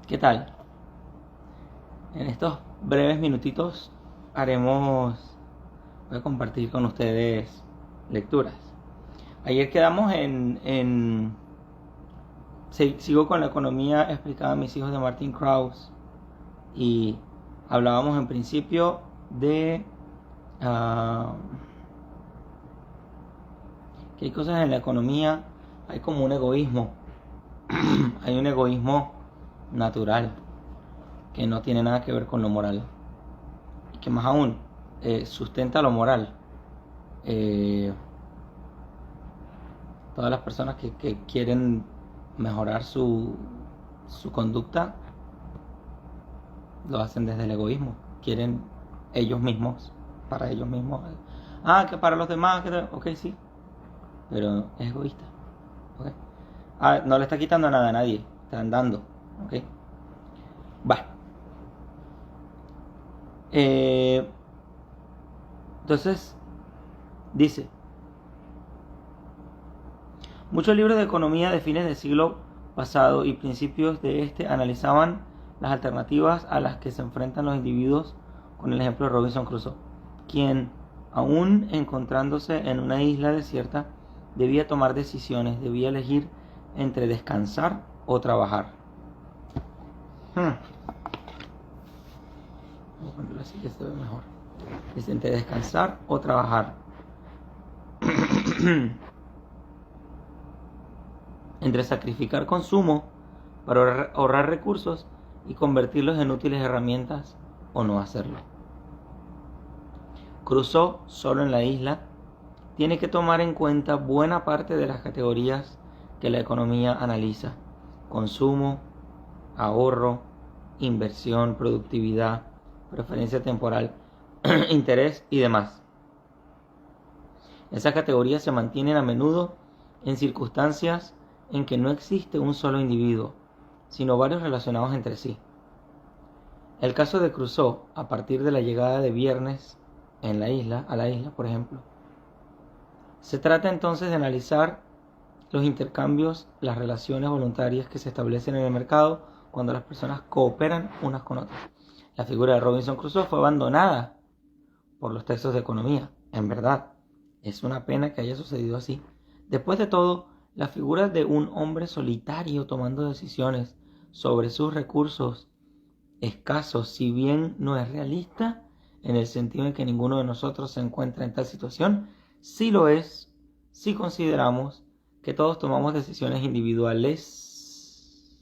¿Qué tal? En estos breves minutitos voy a compartir con ustedes lecturas. Ayer quedamos sigo con la economía explicada a mis hijos de Martin Krauss y hablábamos en principio de que hay cosas en la economía, hay como un egoísmo, hay un egoísmo natural que no tiene nada que ver con lo moral y que más aún sustenta lo moral. Todas las personas que quieren mejorar su conducta lo hacen desde el egoísmo, quieren ellos mismos, para ellos mismos. Que para los demás, ok, sí, pero es egoísta, okay. No le está quitando nada a nadie, están dando, ok. Bueno, entonces dice: muchos libros de economía de fines del siglo pasado y principios de este analizaban las alternativas a las que se enfrentan los individuos con el ejemplo de Robinson Crusoe, quien, aún encontrándose en una isla desierta, debía tomar decisiones, debía elegir entre descansar o trabajar. Voy a ponerlo así que se ve mejor. Es entre descansar o trabajar. Entre sacrificar consumo para ahorrar recursos y convertirlos en útiles herramientas o no hacerlo. Crusoe, solo en la isla, tiene que tomar en cuenta buena parte de las categorías que la economía analiza: consumo, ahorro, inversión, productividad, preferencia temporal, interés y demás. Esas categorías se mantienen a menudo en circunstancias en que no existe un solo individuo, sino varios relacionados entre sí. El caso de Crusoe, a partir de la llegada de Viernes a la isla, por ejemplo. Se trata entonces de analizar los intercambios, las relaciones voluntarias que se establecen en el mercado cuando las personas cooperan unas con otras. La figura de Robinson Crusoe fue abandonada por los textos de economía. En verdad, es una pena que haya sucedido así. Después de todo, la figura de un hombre solitario tomando decisiones sobre sus recursos escasos, si bien no es realista, en el sentido en que ninguno de nosotros se encuentra en tal situación, sí lo es si consideramos que todos tomamos decisiones individuales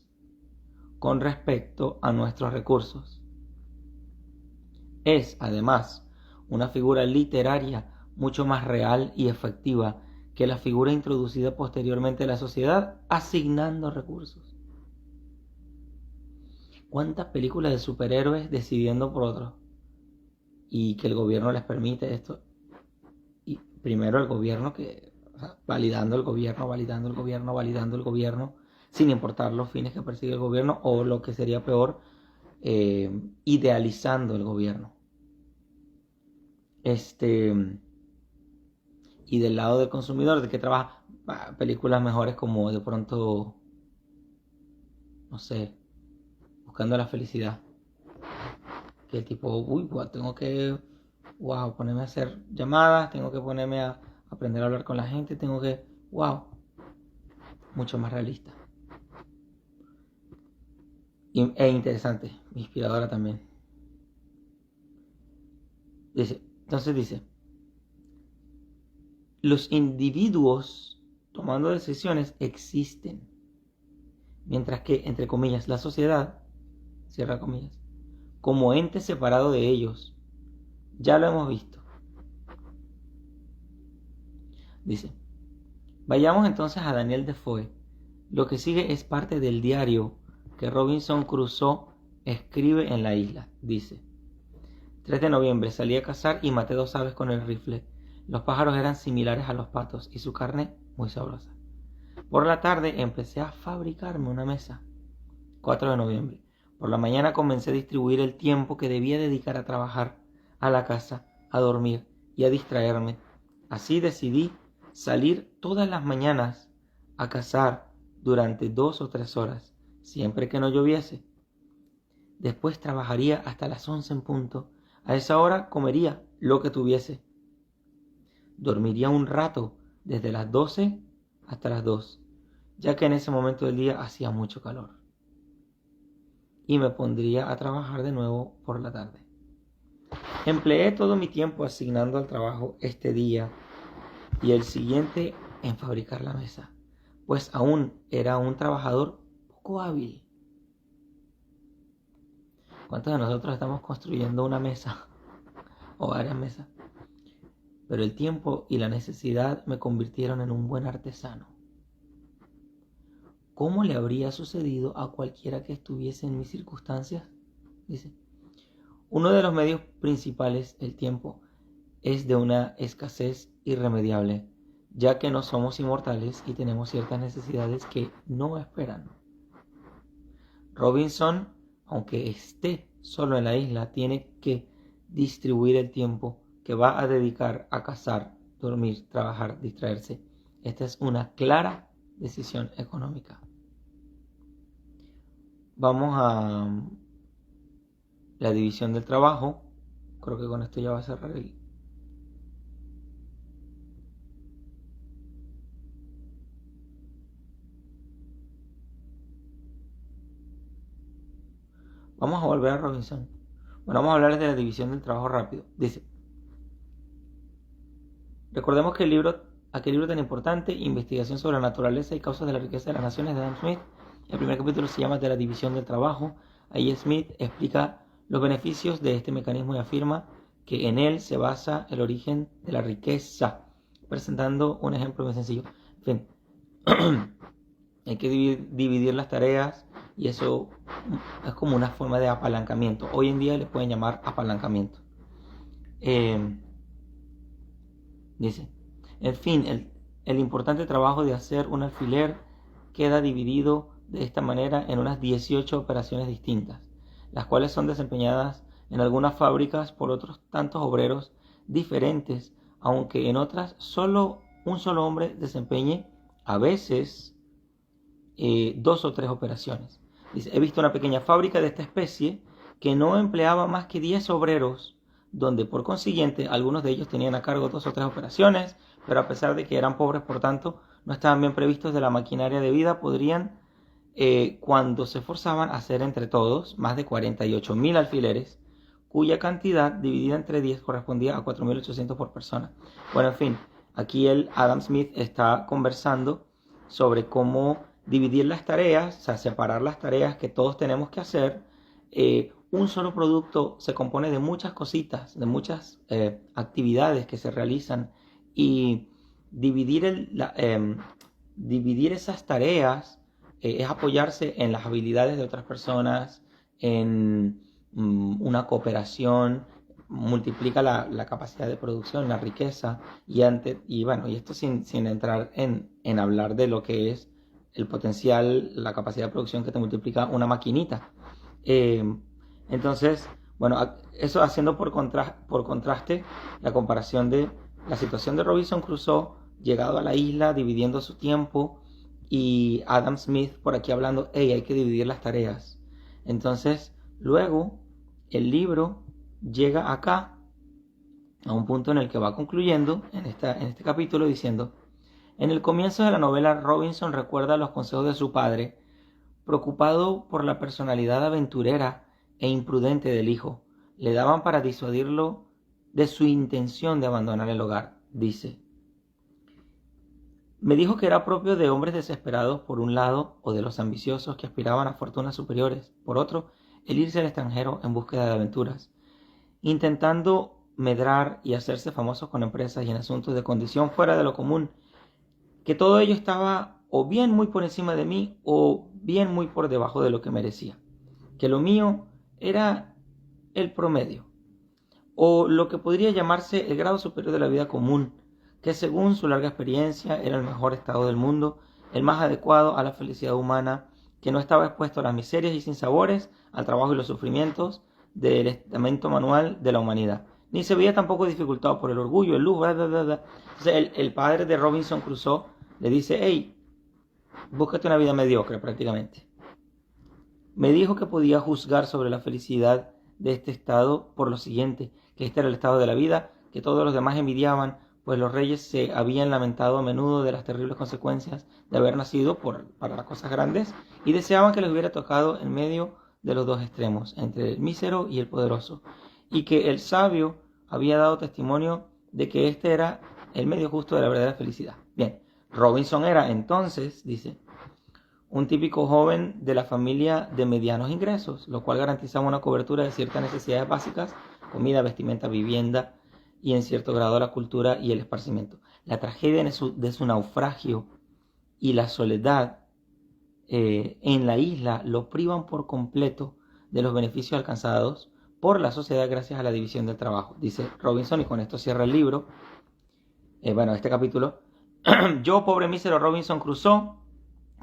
con respecto a nuestros recursos. Es, además, una figura literaria mucho más real y efectiva que la figura introducida posteriormente en la sociedad asignando recursos. ¿Cuántas películas de superhéroes decidiendo por otros? Y que el gobierno les permite esto. Y primero el gobierno validando el gobierno, sin importar los fines que persigue el gobierno, o lo que sería peor, idealizando el gobierno. Y del lado del consumidor, ¿de qué trabaja? Películas mejores como de pronto, no sé, Buscando la Felicidad. Que el tipo, tengo que ponerme a hacer llamadas, tengo que ponerme a aprender a hablar con la gente, mucho más realista. E interesante, inspiradora también. Entonces dice, los individuos tomando decisiones existen, mientras que, entre comillas, la sociedad, cierra comillas, como ente separado de ellos. Ya lo hemos visto. Dice, vayamos entonces a Daniel Defoe. Lo que sigue es parte del diario que Robinson Crusoe escribe en la isla. Dice: 3 de noviembre salí a cazar y maté 2 aves con el rifle. Los pájaros eran similares a los patos y su carne muy sabrosa. Por la tarde empecé a fabricarme una mesa. 4 de noviembre. Por la mañana comencé a distribuir el tiempo que debía dedicar a trabajar, a la casa, a dormir y a distraerme. Así decidí salir todas las mañanas a cazar durante 2 o 3 horas, siempre que no lloviese. Después trabajaría hasta las 11 en punto. A esa hora comería lo que tuviese. Dormiría un rato desde las 12 hasta las 2, ya que en ese momento del día hacía mucho calor. Y me pondría a trabajar de nuevo por la tarde. Empleé todo mi tiempo asignando al trabajo este día y el siguiente en fabricar la mesa, pues aún era un trabajador poco hábil. ¿Cuántos de nosotros estamos construyendo una mesa o varias mesas? Pero el tiempo y la necesidad me convirtieron en un buen artesano. ¿Cómo le habría sucedido a cualquiera que estuviese en mis circunstancias? Dice, uno de los medios principales, el tiempo, es de una escasez irremediable, ya que no somos inmortales y tenemos ciertas necesidades que no esperan. Robinson, aunque esté solo en la isla, tiene que distribuir el tiempo que va a dedicar a cazar, dormir, trabajar, distraerse. Esta es una clara decisión económica. Vamos a la división del trabajo. Creo que con esto ya va a cerrar el... Vamos a volver a Robinson. Bueno, vamos a hablar de la división del trabajo rápido. Dice, recordemos que aquel libro tan importante, Investigación sobre la naturaleza y causas de la riqueza de las naciones, de Adam Smith, el primer capítulo se llama de la división del trabajo. Ahí Smith explica los beneficios de este mecanismo y afirma que en él se basa el origen de la riqueza, presentando un ejemplo muy sencillo. En fin, hay que dividir las tareas y eso es como una forma de apalancamiento. Hoy en día le pueden llamar apalancamiento. Dice, en fin, el importante trabajo de hacer un alfiler queda dividido de esta manera en unas 18 operaciones distintas, las cuales son desempeñadas en algunas fábricas por otros tantos obreros diferentes, aunque en otras un solo hombre desempeñe a veces 2 o 3 operaciones. Dice, he visto una pequeña fábrica de esta especie que no empleaba más que 10 obreros, donde por consiguiente algunos de ellos tenían a cargo 2 o 3 operaciones, pero a pesar de que eran pobres, por tanto, no estaban bien previstos de la maquinaria debida, podrían, cuando se esforzaban, hacer entre todos más de 48.000 alfileres, cuya cantidad dividida entre 10 correspondía a 4.800 por persona. Bueno, en fin, aquí Adam Smith está conversando sobre cómo dividir las tareas, o sea, separar las tareas que todos tenemos que hacer. Un solo producto se compone de muchas cositas, de muchas actividades que se realizan, y dividir esas tareas es apoyarse en las habilidades de otras personas, en una cooperación, multiplica la capacidad de producción, la riqueza, y esto sin entrar en hablar de lo que es el potencial, la capacidad de producción que te multiplica una maquinita. Entonces, bueno, eso haciendo por contraste la comparación de la situación de Robinson Crusoe llegado a la isla, dividiendo su tiempo, y Adam Smith por aquí hablando, hay que dividir las tareas. Entonces, luego, el libro llega acá, a un punto en el que va concluyendo, en este capítulo, diciendo, en el comienzo de la novela, Robinson recuerda los consejos de su padre, preocupado por la personalidad aventurera e imprudente del hijo. Le daban para disuadirlo de su intención de abandonar el hogar. Dice, me dijo que era propio de hombres desesperados por un lado, o de los ambiciosos que aspiraban a fortunas superiores, por otro, el irse al extranjero en búsqueda de aventuras, intentando medrar y hacerse famosos con empresas y en asuntos de condición fuera de lo común, que todo ello estaba o bien muy por encima de mí o bien muy por debajo de lo que merecía, que lo mío era el promedio, o lo que podría llamarse el grado superior de la vida común, que según su larga experiencia era el mejor estado del mundo, el más adecuado a la felicidad humana, que no estaba expuesto a las miserias y sinsabores, al trabajo y los sufrimientos del estamento manual de la humanidad, ni se veía tampoco dificultado por el orgullo, el lujo, Entonces el padre de Robinson Crusoe le dice, hey, búscate una vida mediocre prácticamente. Me dijo que podía juzgar sobre la felicidad de este estado por lo siguiente, que este era el estado de la vida, que todos los demás envidiaban, pues los reyes se habían lamentado a menudo de las terribles consecuencias de haber nacido para las cosas grandes y deseaban que les hubiera tocado en medio de los dos extremos, entre el mísero y el poderoso, y que el sabio había dado testimonio de que este era el medio justo de la verdadera felicidad. Bien, Robinson era entonces, dice, un típico joven de la familia de medianos ingresos, lo cual garantizaba una cobertura de ciertas necesidades básicas, comida, vestimenta, vivienda y en cierto grado la cultura y el esparcimiento. La tragedia de su naufragio y la soledad en la isla lo privan por completo de los beneficios alcanzados por la sociedad gracias a la división del trabajo. Dice Robinson, y con esto cierra el libro, este capítulo. Yo, pobre mísero Robinson Crusoe,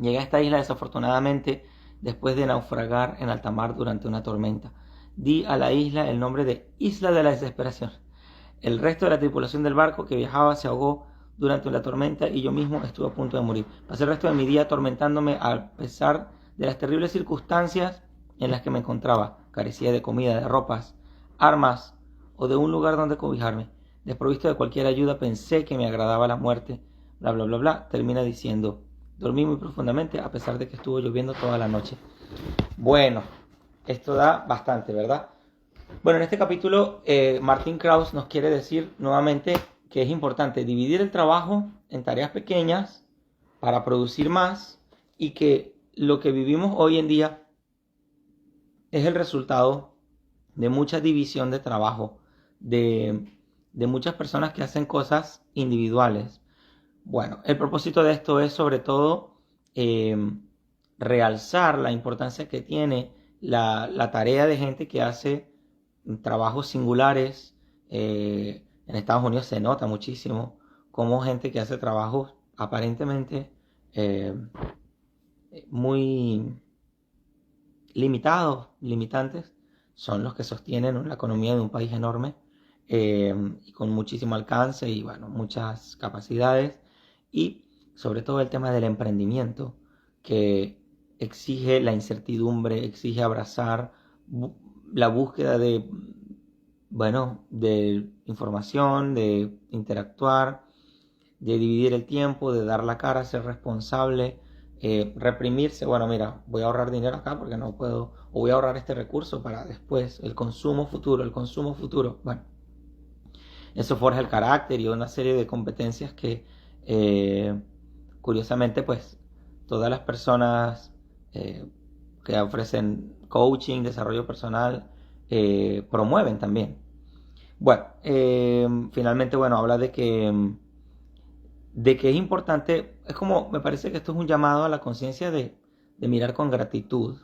llegué a esta isla desafortunadamente después de naufragar en alta mar durante una tormenta. Di a la isla el nombre de Isla de la Desesperación. El resto de la tripulación del barco que viajaba se ahogó durante la tormenta y yo mismo estuve a punto de morir. Pasé el resto de mi día atormentándome a pesar de las terribles circunstancias en las que me encontraba. Carecía de comida, de ropas, armas o de un lugar donde cobijarme. Desprovisto de cualquier ayuda, pensé que me agradaba la muerte. Bla, bla, bla, bla. Termina diciendo, dormí muy profundamente a pesar de que estuvo lloviendo toda la noche. Bueno, esto da bastante, ¿verdad? Bueno, en este capítulo Martin Krauss nos quiere decir nuevamente que es importante dividir el trabajo en tareas pequeñas para producir más y que lo que vivimos hoy en día es el resultado de mucha división de trabajo, de muchas personas que hacen cosas individuales. Bueno, el propósito de esto es sobre todo realzar la importancia que tiene la tarea de gente que hace trabajos singulares. En Estados Unidos se nota muchísimo cómo gente que hace trabajos aparentemente muy limitantes, son los que sostienen la economía de un país enorme y con muchísimo alcance y muchas capacidades, y sobre todo el tema del emprendimiento, que exige la incertidumbre, exige abrazar la búsqueda de información, de interactuar, de dividir el tiempo, de dar la cara, ser responsable, reprimirse. Mira, voy a ahorrar dinero acá porque no puedo, o voy a ahorrar este recurso para después, el consumo futuro. Bueno, eso forja el carácter y una serie de competencias que curiosamente pues todas las personas que ofrecen coaching, desarrollo personal, promueven también. Finalmente, habla de que es importante, es como, me parece que esto es un llamado a la conciencia de mirar con gratitud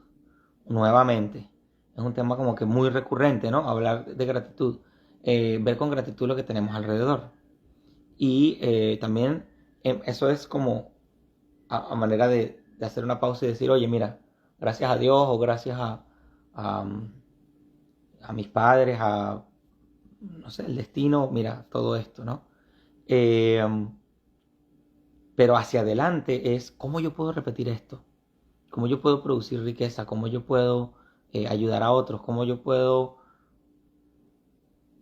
nuevamente. Es un tema como que muy recurrente, ¿no? Hablar de gratitud, ver con gratitud lo que tenemos alrededor. Y también eso es como a manera de hacer una pausa y decir, oye, mira, gracias a Dios o gracias a mis padres, no sé, el destino, mira, todo esto, ¿no? Pero hacia adelante es cómo yo puedo repetir esto, cómo yo puedo producir riqueza, cómo yo puedo ayudar a otros, cómo yo puedo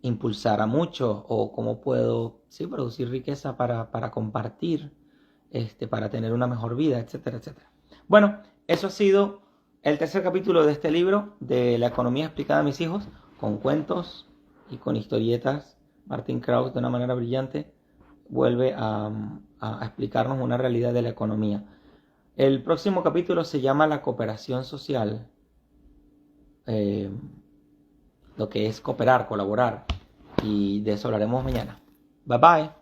impulsar a muchos, o cómo puedo producir riqueza para compartir, para tener una mejor vida, etcétera, etcétera. Bueno, eso ha sido el tercer capítulo de este libro de La economía explicada a mis hijos, con cuentos y con historietas. Martin Krauss, de una manera brillante, vuelve a explicarnos una realidad de la economía. El próximo capítulo se llama La cooperación social, lo que es cooperar, colaborar, y de eso hablaremos mañana. Bye bye.